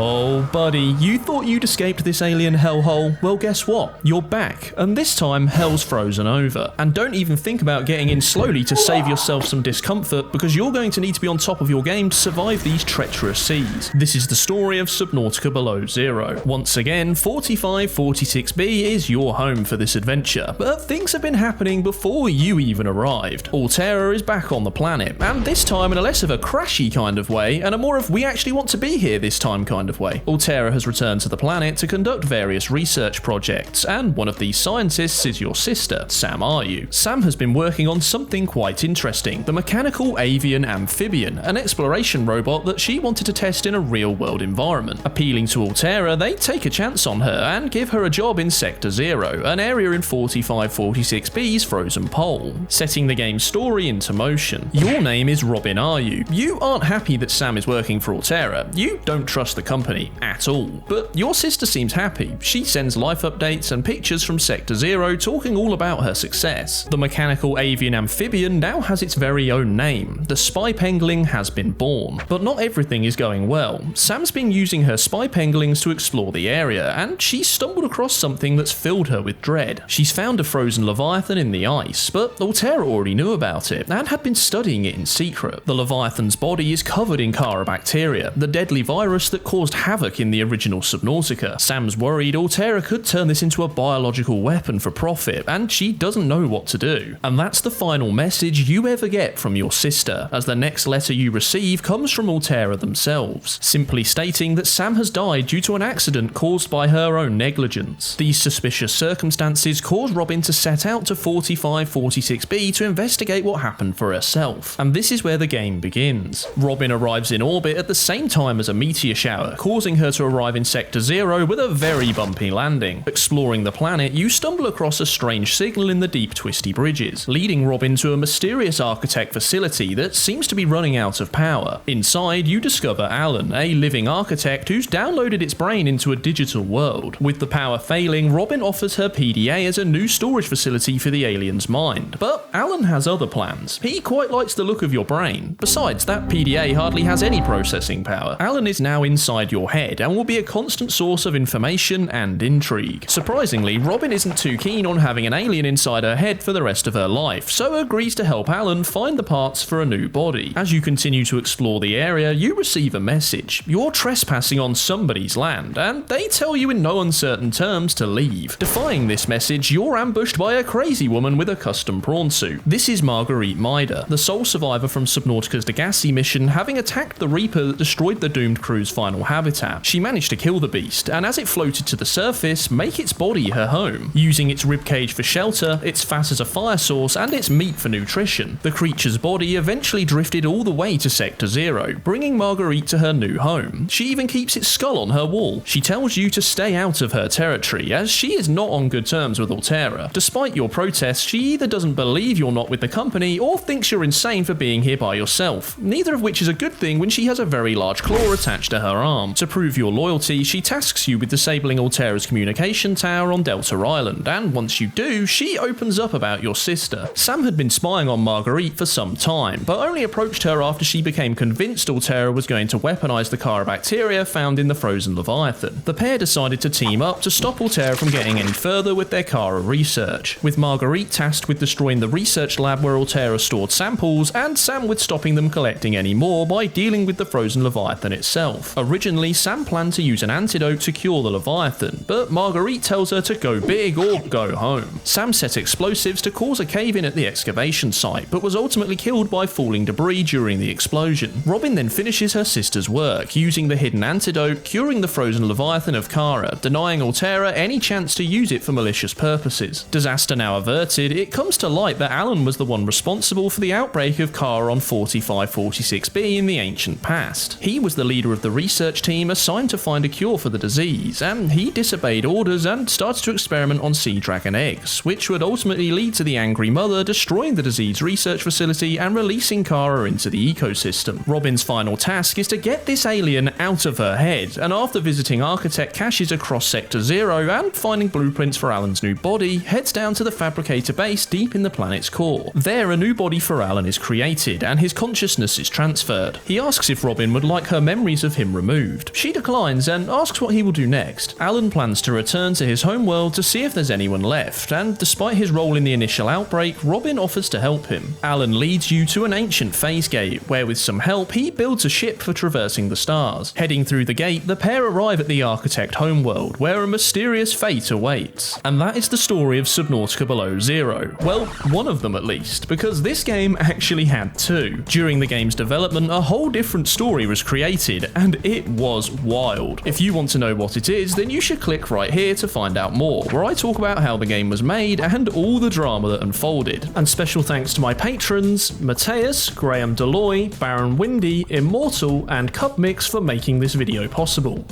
Oh buddy, you thought you'd escaped this alien hellhole? Well guess what? You're back, and this time hell's frozen over. And don't even think about getting in slowly to save yourself some discomfort, because you're going to need to be on top of your game to survive these treacherous seas. This is the story of Subnautica Below Zero. Once again, 4546b is your home for this adventure, but things have been happening before you even arrived. Alterra is back on the planet, and this time in a less of a crashy kind of way, and a more of we actually want to be here this time kind of way. Alterra has returned to the planet to conduct various research projects, and one of these scientists is your sister, Sam Are-You. Sam has been working on something quite interesting, the mechanical avian amphibian, an exploration robot that she wanted to test in a real-world environment. Appealing to Alterra, they take a chance on her and give her a job in Sector 0, an area in 4546b's frozen pole, setting the game's story into motion. Your name is Robin Are-You. You aren't happy that Sam is working for Alterra. You don't trust the company at all. But your sister seems happy. She sends life updates and pictures from Sector 0 talking all about her success. The mechanical avian amphibian now has its very own name. The spy pangolin has been born. But not everything is going well. Sam's been using her spy pangolins to explore the area, and she stumbled across something that's filled her with dread. She's found a frozen leviathan in the ice, but Alterra already knew about it and had been studying it in secret. The leviathan's body is covered in bacteria, the deadly virus that caused havoc in the original Subnautica. Sam's worried Alterra could turn this into a biological weapon for profit, and she doesn't know what to do. And that's the final message you ever get from your sister, as the next letter you receive comes from Alterra themselves, simply stating that Sam has died due to an accident caused by her own negligence. These suspicious circumstances cause Robin to set out to 4546b to investigate what happened for herself, and this is where the game begins. Robin arrives in orbit at the same time as a meteor shower, causing her to arrive in Sector 0 with a very bumpy landing. Exploring the planet, you stumble across a strange signal in the deep twisty bridges, leading Robin to a mysterious architect facility that seems to be running out of power. Inside, you discover Alan, a living architect who's downloaded its brain into a digital world. With the power failing, Robin offers her PDA as a new storage facility for the alien's mind. But Alan has other plans. He quite likes the look of your brain. Besides, that PDA hardly has any processing power. Alan is now inside your head and will be a constant source of information and intrigue. Surprisingly, Robin isn't too keen on having an alien inside her head for the rest of her life, so agrees to help Alan find the parts for a new body. As you continue to explore the area, you receive a message. You're trespassing on somebody's land, and they tell you in no uncertain terms to leave. Defying this message, you're ambushed by a crazy woman with a custom prawn suit. This is Marguerit Maida, the sole survivor from Subnautica's Degassi mission, having attacked the Reaper that destroyed the doomed crew's final habitat. She managed to kill the beast, and as it floated to the surface, make its body her home, using its ribcage for shelter, its fat as a fire source, and its meat for nutrition. The creature's body eventually drifted all the way to Sector 0, bringing Marguerite to her new home. She even keeps its skull on her wall. She tells you to stay out of her territory, as she is not on good terms with Alterra. Despite your protests, she either doesn't believe you're not with the company, or thinks you're insane for being here by yourself, neither of which is a good thing when she has a very large claw attached to her arm. To prove your loyalty, she tasks you with disabling Alterra's communication tower on Delta Island, and once you do, she opens up about your sister. Sam had been spying on Marguerite for some time, but only approached her after she became convinced Alterra was going to weaponize the bacteria found in the frozen Leviathan. The pair decided to team up to stop Alterra from getting any further with their Kara research, with Marguerite tasked with destroying the research lab where Alterra stored samples, and Sam with stopping them collecting any more by dealing with the frozen Leviathan itself. Originally, Sam planned to use an antidote to cure the Leviathan, but Marguerite tells her to go big or go home. Sam set explosives to cause a cave-in at the excavation site, but was ultimately killed by falling debris during the explosion. Robin then finishes her sister's work, using the hidden antidote, curing the frozen Leviathan of Kara, denying Alterra any chance to use it for malicious purposes. Disaster now averted, it comes to light that Alan was the one responsible for the outbreak of Kara on 4546b in the ancient past. He was the leader of the research team assigned to find a cure for the disease, and he disobeyed orders and started to experiment on sea dragon eggs, which would ultimately lead to the angry mother destroying the disease research facility and releasing Kara into the ecosystem. Robin's final task is to get this alien out of her head, and after visiting architect caches across Sector 0 and finding blueprints for Alan's new body, heads down to the fabricator base deep in the planet's core. There, a new body for Alan is created, and his consciousness is transferred. He asks if Robin would like her memories of him removed, removed. She declines and asks what he will do next. Alan plans to return to his home world to see if there's anyone left, and despite his role in the initial outbreak, Robin offers to help him. Alan leads you to an ancient phase gate, where with some help he builds a ship for traversing the stars. Heading through the gate, the pair arrive at the Architect homeworld, where a mysterious fate awaits. And that is the story of Subnautica Below Zero. Well, one of them at least, because this game actually had two. During the game's development, a whole different story was created, and it was wild. If you want to know what it is, then you should click right here to find out more, where I talk about how the game was made and all the drama that unfolded. And special thanks to my patrons, Mathijs, Graham DeLoye, Baron Windy, Immortal, and Cubmix for making this video possible.